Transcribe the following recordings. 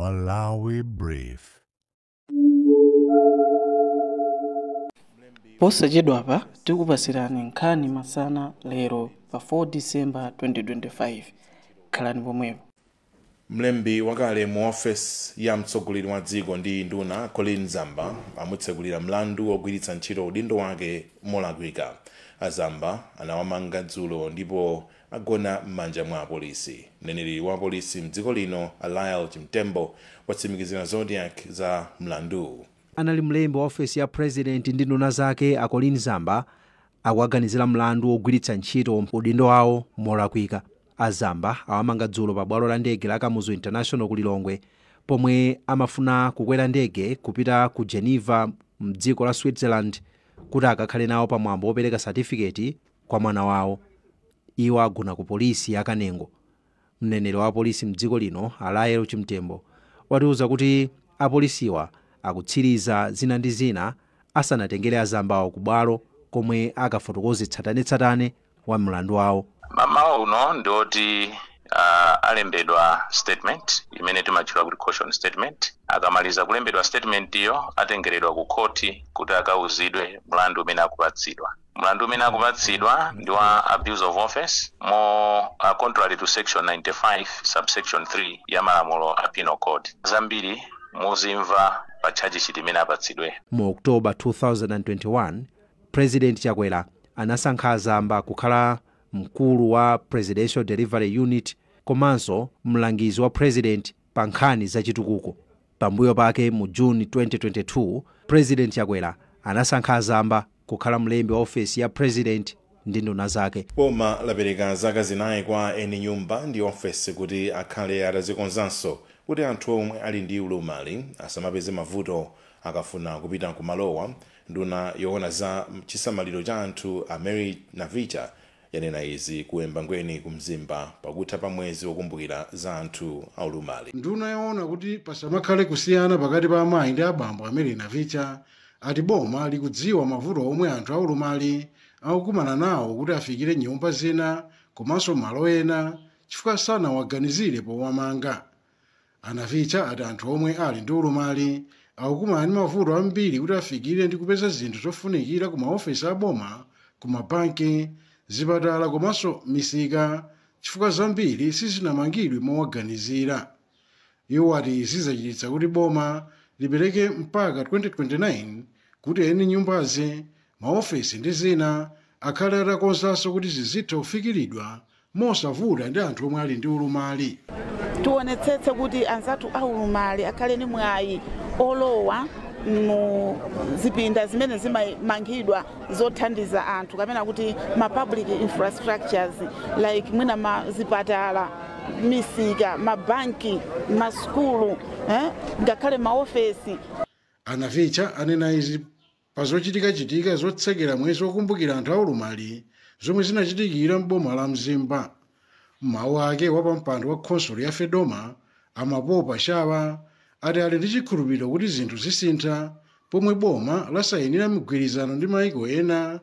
Malawi Brief. Posachedwa apa tikupasirani nkhani masana lero pa 4 December 2025. Khalani pomwepo. Mlembi wakale mu office ya mtsogoleri wa dziko ndi nduna Colin Zamba amutsekulira mlandu wogwiritsa ntchito udindo wake molakwika. Azamba anawamanga dzulo ndipo agona m'manja mwa apolisi. Mneneri wa polisi mdziko lino Lyle Chimtembo watsimikizira Zodiac za mlandu. Anali mlembi wa office ya president ndi nduna zake Colin Zamba akuwaganizira mlandu wogwiritsa ntchito udindo wawo molakwika. Azamba awamanga dzulo pa bwalo la ndege la Kamuzu International ku Lilongwe pomwe amafuna kukwera ndege kupita ku Geneva mdziko la Switzerland kuti akakhale nawo pamwambo wopereka certificate kwa mwana wawo. Iwo agona ku polisi ya Kanengo. Mneneri wa polisi mdziko lino Lyle Chimtembo watiuza kuti apolisiwa akutsiriza zina ndi zina asanatengere Azambawo ku bwalo komwe akafotokoze tsatanetsatane wa mlandu wawo. Mama uno ndoti alembedwa statement imene timatchula kuti caution statement. Akamaliza kulembedwa statement iyo atengeredwa ku koti kuti akauzidwe mlandu umene akupatsidwa. Mlandu umene akupatsidwa ndi wa abuse of office contrary to section 95 subsection 3 ya malamulo a penal code. Zambiri muzimva pa charge sheet imene apatsidwe. Mu October 2021 President Chakwera anasankha Azamba kukhala mkulu wa Presidential Delivery Unit komanso mlangizi wa president pa nkhani za chitukuko. Pambuyo pake mu June 2022 President Chakwera anasankha Azamba kukhala mlembi wa office ya president ndi nduna zake. Boma lapereka zaka zinayi kwa eni nyumba ndi office kuti akhale atazikonzanso kuti anthu omwe ali ndi ulumali asamapeze mavuto akafuna kupita kumalowa. Nduna yoona za chisamaliro cha anthu Mary Navicha yanena izi kuembangweni kumzimba pakutha pa mwezi wokumbukira za anthu aulumali. Nduna yoona kuti pasamakhale kusiyana pakati pa amayi ndi abambo Mary Navicha ati boma likudziwa mavuto omwe anthu aulumali akukumana nawo kuti afikire nyumba zina komanso malo ena chifukwa sanawaganizire powamanga. Navicha ati anthu omwe ali ndi ulumali akukumana ndi mavuto ambiri kuti afikire ndi kupeza zinthu zofunikira ku maofesi a boma, ku mabanki, zipatala komanso misika chifukwa zambiri sizinamangidwe mowaganizira. Iwo ati zizachititsa kuti boma lipereke mpaka 2029 kuti eni nyumbazi, maofesi ndi zina akhale atakonzanso kuti zizitha kufikiridwa mosavuta ndi anthu omwe ali ndi ulumali. Tionetsetse kuti anzathu aulumali akhale ni mwayi olowa mu zipinda zimene zimamangidwa zothandiza anthu kapena kuti ma public infrastructures like mwina zipatala, misika, mabanki, maskulu, ngakhale maofesi. Navicha anena izi pazochitika zotsekera mwezi wokumbukira anthu aulumali zomwe zinachitikira m'boma la Mzimba. Mawu ake wapampando wa khonsolo ya Fedoma Amapopa Shawa ati ali ndi chikhulupiriro kuti zinthu zisintha pomwe boma lasayinira migwirizano ndi maiko ena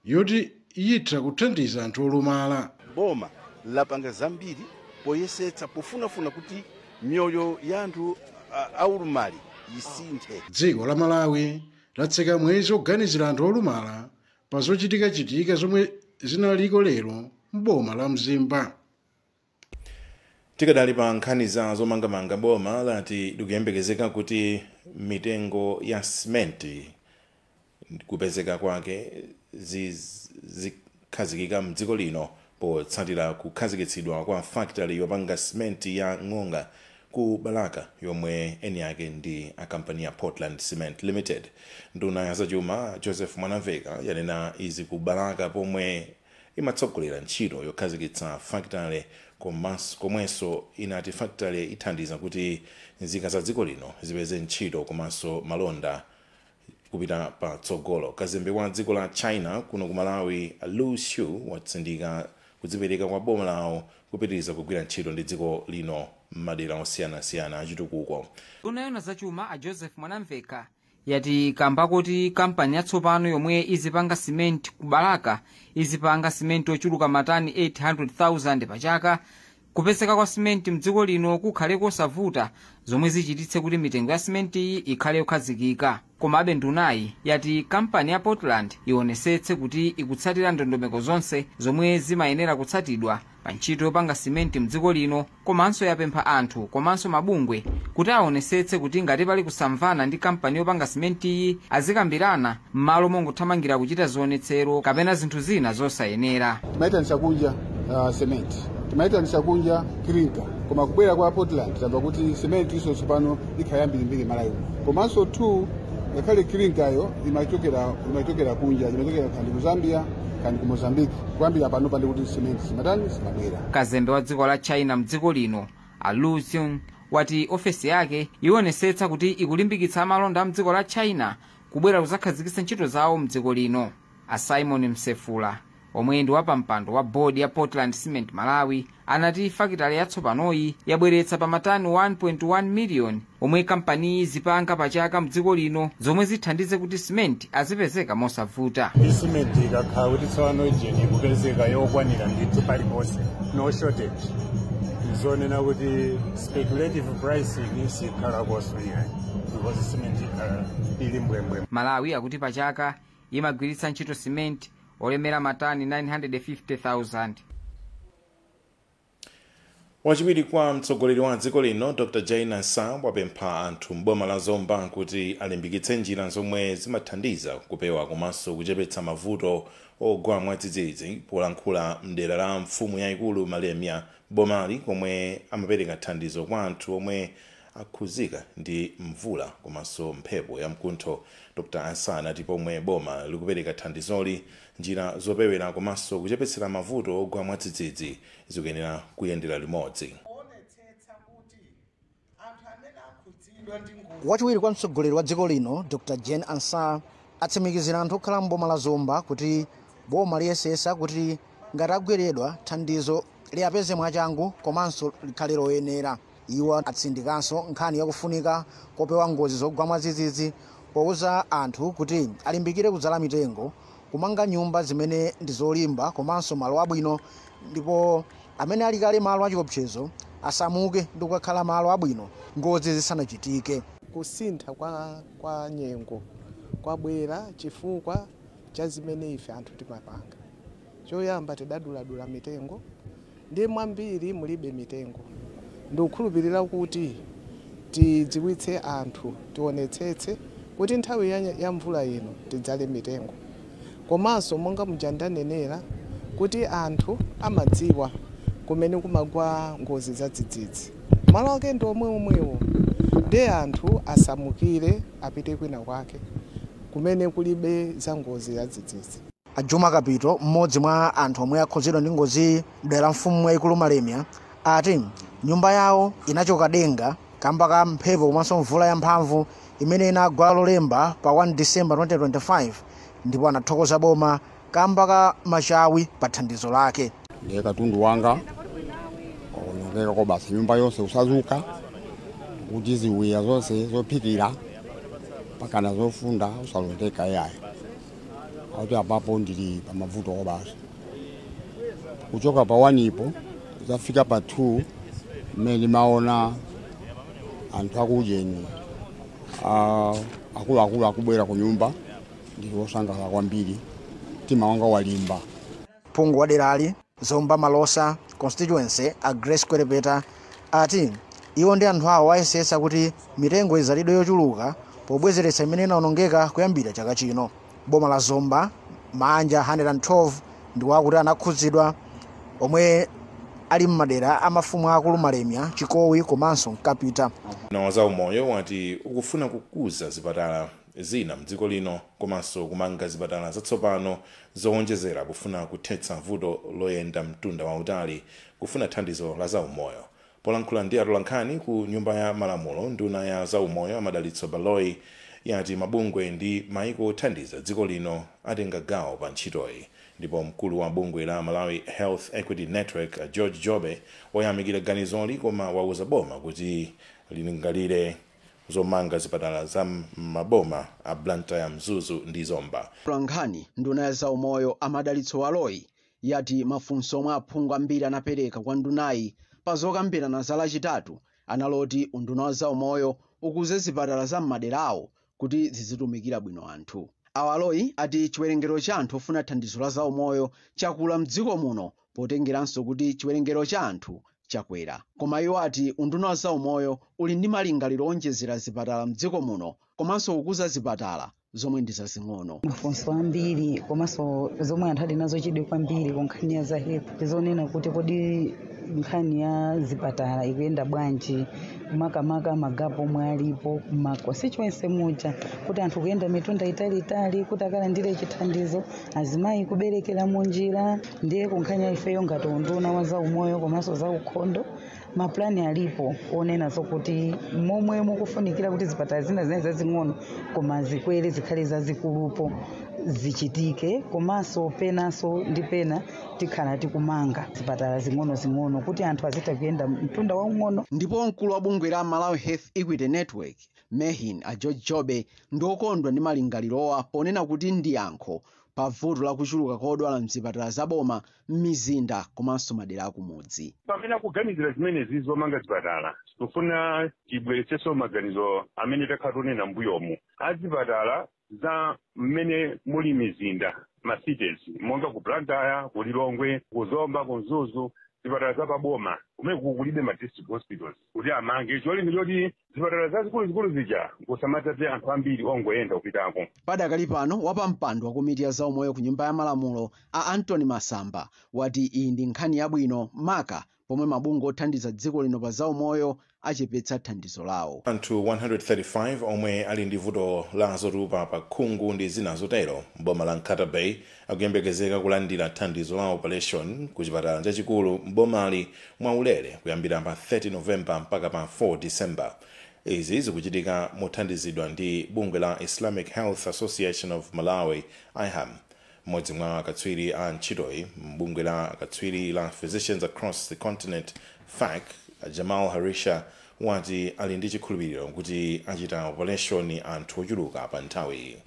yoti yitha kuthandiza anthu olumala. Boma lapanga zambiri poyesetsa pofunafuna kuti mioyo ya anthu aulumali isinthe. Dziko la Malawi latseka mwezi oganizira anthu olumala pa zochitika zomwe zinaliko lero m'boma la Mzimba. Tikadali pa nkhani za zomangamanga boma lati likuyembekezeka kuti mitengo ya simenti kupezeka kwake zikhazikika mdziko lino potsatira kukhazikitsidwa kwa factory yopanga simenti ya Ng'onga ku Balaka yomwe eni yake ndi akampani ya Portland Cement Limited. Nduna ya zachuma Joseph Mwanamveka yanena izi ku Balaka pomwe imatsogolera ntchito yokhazikitsa factory komwenso inati factory ithandiza kuti nzika za dziko lino zipeze ntchito komanso malonda kupita pa tsogolo. Kazembe wa dziko la China kuno ku Malawi Lu Xiu watsindika kudzipereka kwa boma lawo kupitiriza kugwira ntchito ndi dziko lino m'madera osiyanasiyana achitukuko. Nduna zachuma a Joseph Mwanamveka yati kamba kuti kampani yatsopano yomwe izipanga simenti ku Balaka izipanga simenti ochuluka matani 800,000 pa chaka kupezeka kwa simenti mdziko lino kukhale kosavuta zomwe zichititse kuti mitengo ya simenti iyi ikhale yokhazikika. Komabe ndunayi yati kampani ya Portland ionetsetse kuti ikutsatira ndondomeko zonse zomwe zimayenera kutsatidwa pa ntchito yopanga simenti mdziko lino, komanso yapempha anthu komanso mabungwe kuti aonetsetse kuti ngati pali kusamvana ndi kampani yopanga simenti iyi azikambirana m'malo mongothamangira kuchita zionetsero kapena zinthu zina zosayenera. Timayitanisa kunja sementi, timayitanisa kunja kirinka, koma kubwera kwa Portland tamba kuti sementi iso tsopano ikhala yambirimbiri malayo. Komanso tu ngakhale kirinkayo imachokera kunja, imachokera kandi ku Zambia kandi ku Mozambique, kuyambira pano pandi kuti sementi simabwera. Kazembe wa dziko la China mdziko lino Lu Xun wati ofesi yake ionetsetsa kuti ikulimbikitsa amalonda a mdziko la China kubwera kuzakhazikitsa ntchito zawo mdziko lino. A Simon Msefula omwe ndi wapampando wa bodi ya Portland Cement Malawi anati fakitale yatsopanoyi yabweretsa pa matani 1.1 miliyoni omwe kampani zipanga pachaka mdziko lino zomwe zithandize kuti simenti azipezeka mosavuta. Simenti ikakhala kuti tsopano ijeni ikupezeka yokwanira ndithu paliponse, no shortage, zonena kuti speculative pricing sikhala koswika because simenti ikhala ili mbwembwe. Malawi akuti pachaka imagwiritsa ntchito simenti olemera matani 950,000. Wachiwiri kwa mtsogoleri wa dziko lino Dr. Jaina Nsa wapempha anthu m'boma la Zomba kuti alimbikitse njira zomwe zimathandiza kupewa komanso kuchepetsa mavuto ogwa mwadzidzidzi polankhula mdera la mfumu yayikulu Malemya bomali komwe amapereka thandizo kwa anthu omwe akhuzika ndi mvula komanso mphepo ya mkuntho. Dr. Nsa anati pomwe boma likupereka thandizoli, njira zopewera komanso kuchepetsera mavuto ogwa mwadzidzidzi zikuyenera kuyendera limodzi. Wachiwiri kwa mtsogoleri wa dziko lino Dr. Jaina Nsa atsimikizira anthu okhala m'boma la Zomba kuti boma liyesesa kuti ngati agweredwa thandizo liyapeze mwachangu komanso likhale loyenera. Iwo atsindikanso nkhani yakufunika kopewa ngozi zogwa mwadzidzidzi powuza anthu kuti alimbikire kudzala mitengo, kumanga nyumba zimene ndi zolimba komanso malo abwino, ndipo amene ali kale malo achiopsezo asamuke ndi kukhala malo abwino ngozi zisanachitike. Kusintha kwa nyengo kwabwera chifukwa cha zimene ife anthu timapanga. Choyamba tidaduladula mitengo ndi mwambiri mulibe mitengo. Ndikukhulupirira kuti tidziwitse anthu, tionetsetse kuti nthawi ya mvula ino tidzale mitengo. Komanso monga mujandanenera kuti anthu amadziwa kumene kumagwa ngozi za dzidzidzi. Malo ake ndi omwewo ndi anthu asamukire apite kwina kwake kumene kulibe za ngozi ya dzidzidzi. Ajuma Kapito, mmodzi mwa anthu omwe akhuzidwa ndi ngozi dera mfumu yayikulu Malemya, ati nyumba yawo inachoka denga kamba ka mphepo komanso mvula yamphamvu imene inagwa lolemba pa 1 December 2025, ndipo anathokoza boma kamba ka machawi pa thandizo lake. Ndiye katundu wanga onongeka kwa basi nyumba yonse usazuka kuti ziwiya zonse zophikira pakana zofunda usalondeka yaye. Ati apapo ndili pa mavuto kwa basi. Kuchoka pa 1 ipo zafika pa 2 mmene maona anthu akujeni akulu akubwera ku nyumba ndi osangala kwambiri, mtima wanga walimba. Phungu wa derali Zomba Malosa constituency a Grace Kwerepeta ati iwo ndi anthu awo ayesesa kuti mitengo izalidwe yochuluka pobwezeretsa imene inaonongeka kuyambira chaka chino. Boma la Zomba manja 112 ndi wakuti anakhuzidwa omwe ali mmadera amafumu akulu Malemya, Chikowi komanso Nkapita. Na za umoyo wati ukufuna kukuza zipatala zina mdziko lino komanso kumanga zipatala zatsopano zowonjezera kufuna kuthetsa vuto loyenda mtunda wautali kufuna thandizo la za umoyo. Polankhula ndi atolankhani ku nyumba ya malamulo, nduna ya za umoyo Madalitso Baloyi yati mabungwe ndi maiko othandiza dziko lino atenga gawo pa ntchitoyi. Ndipo mkulu wa bungwe la Malawi Health Equity Network George Jobe wayamikira ganizoli koma wauza boma kuti lilingalire zomanga zipatala za maboma a Blantyre, Mzuzu ndi Zomba. Atolankhani nduna ya za umoyo Madalitso Baloyi yati mafunso omwe aphungu ambiri anapereka kwa ndunayi pa zokambirana za lachitatu analoti unduna wa zaumoyo ukuze zipatala za m'maderawo kuti zizitumikira bwino anthu. Awaloyi ati chiwerengero cha anthu ofuna thandizo la zaumoyo chakula mdziko muno potengeranso kuti chiwerengero cha anthu chakwera. Koma iwo ati unduna wa zaumoyo uli ndi malingaliro onjezera zipatala mdziko muno komanso kukuza zipatala zomwe ndi zazing'ono. Mafunso ambiri komanso zomwe anthu ali nazo chidwi kwambiri ku nkhani ya za health tizonena kuti kodi nkhani ya zipatala ikuyenda bwanji, makamaka magapo omwe alipo constituency muja kuti anthu kuyenda mitunda italiitali kuti akalandire chithandizo, azimayi kuberekera munjira. Ndiye ku nkhani ya ifeyo ngati unduna wa zaumoyo komanso za ukhondo maplani alipo onena zokuti momwe mukufunikira kuti zipatala zina zazing'ono koma zikwere zikhale zazikulupo zichitike, komanso penanso ndi pena tikhala tikumanga zipatala zing'ono kuti anthu azitha kuyenda mtunda waung'ono. Ndipo mkulu wa bungwe la Malawi Health Equity Network Mehin George Jobe ndiokondwa ndi malingalirowa ponena kuti ndi yankho pa vuto la kuchuluka kodwala mzipatala zaboma m'mizinda komanso madera akumudzi. Pamene kuganizira zimenezi zomanga zipatala tufuna tibweretsenso maganizo amene takhatonena mbuyomu azipatala za mmene muli mizinda cities monga ku Blantyre, ku Lilongwe, ku Zomba, ku Mzuzu, zipatala zapaboma kumene kulibe ma district hospitals kuti amange cholinga choti zipatala zazikulu zija kusamatape anthu ambiri ongoyenda kupitako. Padakali pano wapampando wa komiti ya zaumoyo ku nyumba ya malamulo a Anthony Masamba wati iyi ndi nkhani yabwino maka pomwe mabungwe othandiza dziko lino pa zaumoyo achepetsa thandizo lawo. Anthu 135 omwe ali ndi vuto la zotupa pa khungu ndi zina zotero mboma la Nkata Bay akuyembekezeka kulandira thandizo la operation ku chipatala chachikulu mbomali mwaulere kuyambira pa 30 Novemba mpaka pa 4 December. Izi zikuchitika mothandizidwa ndi bungwe la Islamic Health Association of Malawi IHAM. Mmodzi mwa akatswiri a ntchitoyi mbungwe la akatswiri la Physicians Across the Continent FAC Jamal Harisha wati ali ndi chikhulupiriro kuti achita operation anthu ochuluka pa nthawi.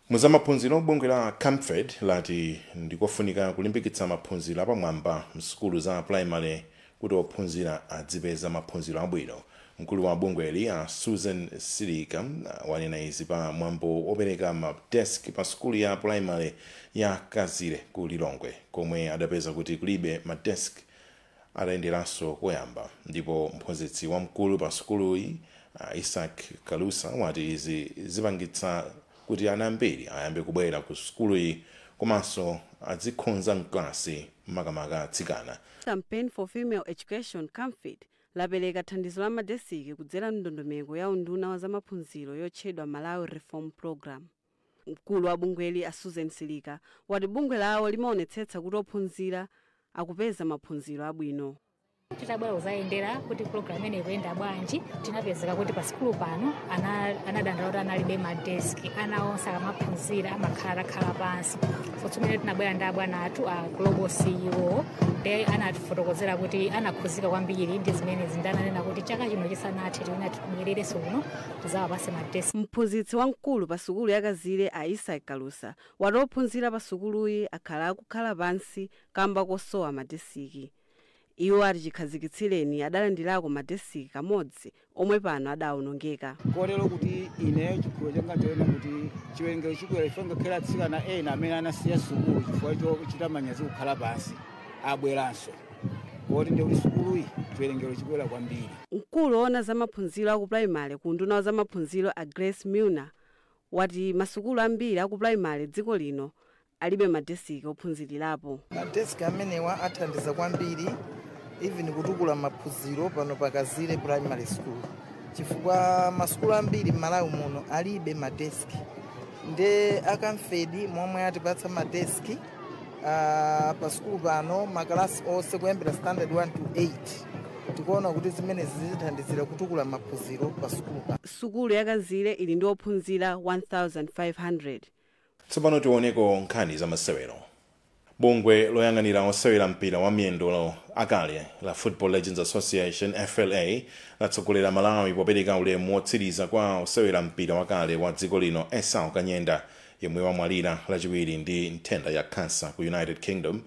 Muzamaphunziro bungwe la Camfed lati ndikofunika kulimbikitsa maphunziro apamwamba msukulu za primary kuti ophunzira adzipeza maphunziro abwino. Mkulu wa bungweli a Susan Silika wanena izi pa mwambo opereka madesk pa skulu ya primary ya Kazire ku Lilongwe komwe adapeza kuti kulibe madesk atayenderanso koyamba. Ndipo mphunzitsi wamkulu pa skuluyi Isaac Kalusa wati izi zipangitsa kuti ana ambiri ayambe kubwera ku skuluyi komanso azikhonza mklasi makamaka atsikana. Campaign for Female Education Camfed lapereka thandizo la madesiki kudzera ndondomeko ya unduna wa zamaphunziro yotchedwa Malawi Reform Program. Mkulu wa bungweli a Susan Silika wati bungwe lawo limaonetsetsa kuti ophunzira akupeza maphunziro abwino. Titabwera kuzayendera kuti program imene ikuyenda bwanji tinapezeka kuti pa sikulu pano anadandaula kuti analibe madeski ana onse akamaphunzira amakhala pansi. So tumene tinabwera ndi abwana athu a Global CEO ndiye anatifotokozera kuti anakhuzika kwambiri ndi zimene zindananena kuti chaka chino chisanathe tiwina tibwererenso kuno tizawapase madeski. Mphunzitsi wamkulu pa sukulu ya Kazire a Isaac Kalusa wati ophunzira pa sukuluyi akukhala pansi kamba kosowa madesiki. Iwo ati chikhazikitsireni adalandirako madesiki kamodzi omwe pano adawonongeka. Kotero kuti ine chikolo changa choona kuti chiwerengero chikwera ife ngakhale atsikana ena amene anasiya sukulu chifukwa chochita manyazi kukhala pansi abweranso. Koti ndi kuti sukuluyi chiwerengero chikwera kwambiri. Mkulu ona zamaphunziro aku primary ku nduna za maphunziro a Grace Milner wati masukulu ambiri aku primary dziko lino alibe madesiki ophunzirirapo. Madesiki amenewa athandiza kwambiri even kutukula maphunziro pano pa Kazire Primary School. Chifukwa masukulu ambiri m'Malawi muno alibe madeski. Nde akamfedi momwe atipatsa madeski pa sukulu pano makalasi onse kuyambira standard 1 to 8. Tikuona kuti zimene zithandizira kutukula maphunziro pa sukulu pano. Sukulu ya Kazire ili ndi ophunzira 1500. Tsopano tioneko nkhani za masewero. Bungwe loyang'anira osewera mpira wa miyendo akale la Football Legends Association FLA latsogolera Malawi popereka ulemu wotsiriza kwa osewera mpira wakale wa dziko lino Esau Kanyenda yemwe wamwalira lachiwiri ndi nthenda ya kansa ku United Kingdom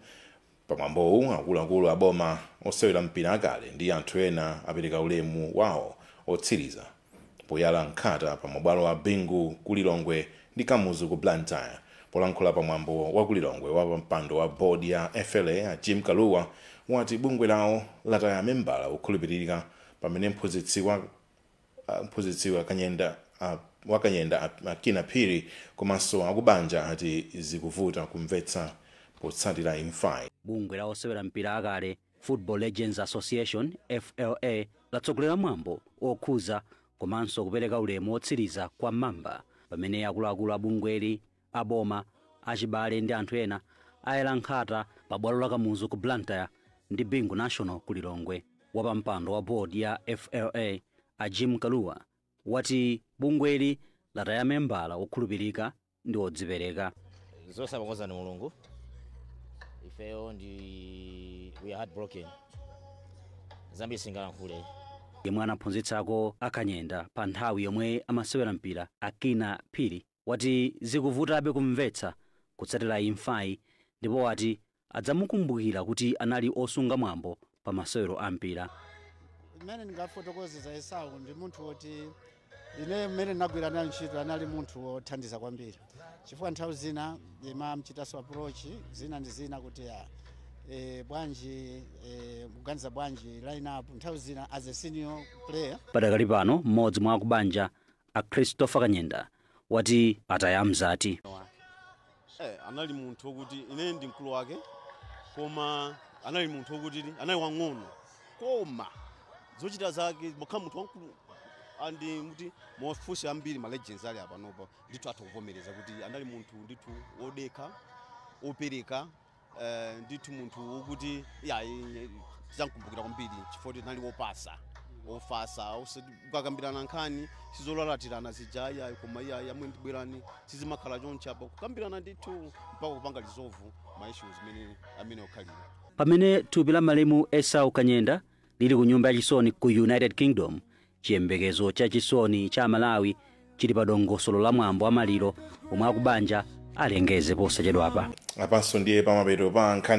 pamwambowu akuluakulu aboma osewera mpira akale ndi anthu ena apereka ulemu wawo otsiriza poyala nkhata pa mabwalo a Bingu ku Lilongwe ndi Kamuzu ku Blantyre. Polankhula pamwambo wa ku Lilongwe wa mpando wa board ya FLA Jim Kaluwa wati bungwe lawo lataya membala okhulupirika pamene mphunzitsi wakanyenda Akina Phiri komanso akubanja ati zikuvuta kumvetsa potsatira imfa. Bungwe la osewera mpira akale Football Legends Association FLA latsogolera mwambo okhuza komanso kupereka ulemu otsiriza kwa mamba pamene akuluakulu abungweli aboma achibale ndi anthu ena ayala nkhata pa bwalo la Kamuzu ku Blantyre ndi Bingu National ku Lilongwe. Wapampando wa board ya FLA Jim Kaluwa wati bungweli lataya membala okhulupirika ndi odzipereka. Zosabakoza ni Mulungu. Ifeyo ndi we are heartbroken. Zambi singalankhule. Yemwe anaphunzitsako akanyenda pa nthawi yomwe amasewera mpira Akina Phiri wati zikuvutabe kumvetsa kutsatira imfayi ndipo wati adzamukumbukira kuti anali osunga mwambo pa masewero a mpira. Imene ndingafotokozeza Esau ndi munthu woti ine mmene ndinagwira nayo ntchito anali munthu wothandiza kwambiri chifukwa nthawi zina imamchitaso approach zina ndi zina kuti bwanji kuganiza bwanji line up nthawi zina as a senior player. Padakali pano mmodzi mwa akubanja a Christopher Kanyenda wati ataya mzati. Anali munthu wokuti ine ndi mkulu wake koma anali munthu wokuti anali wang'ono koma zochita zake mokha munthu wankulu andi muti mofusi ambiri ma legends ali apa nopo ndithu atokuvomereza kuti anali munthu ndithu odeka opereka ndithu munthu wokuti tizamkumbukira kwambiri chifukwa nali wopasa ofasa ukakambirana nkhani sizolalatirana zijaya koma yamwe ndibwerani sizimakhala choncha pa kukambirana ndithu mpaka kupanga lizovu ma issues amene okhalira. Pamene thupi la malemu Esau Kanyenda lili ku nyumba yachisoni ku United Kingdom, chiyembekezo cha chisoni cha Malawi chili pa dongosolo la mwambo wa maliro omwe akubanja alengeze posachedwapa. Apanso ndiye pamapeto pa nkhani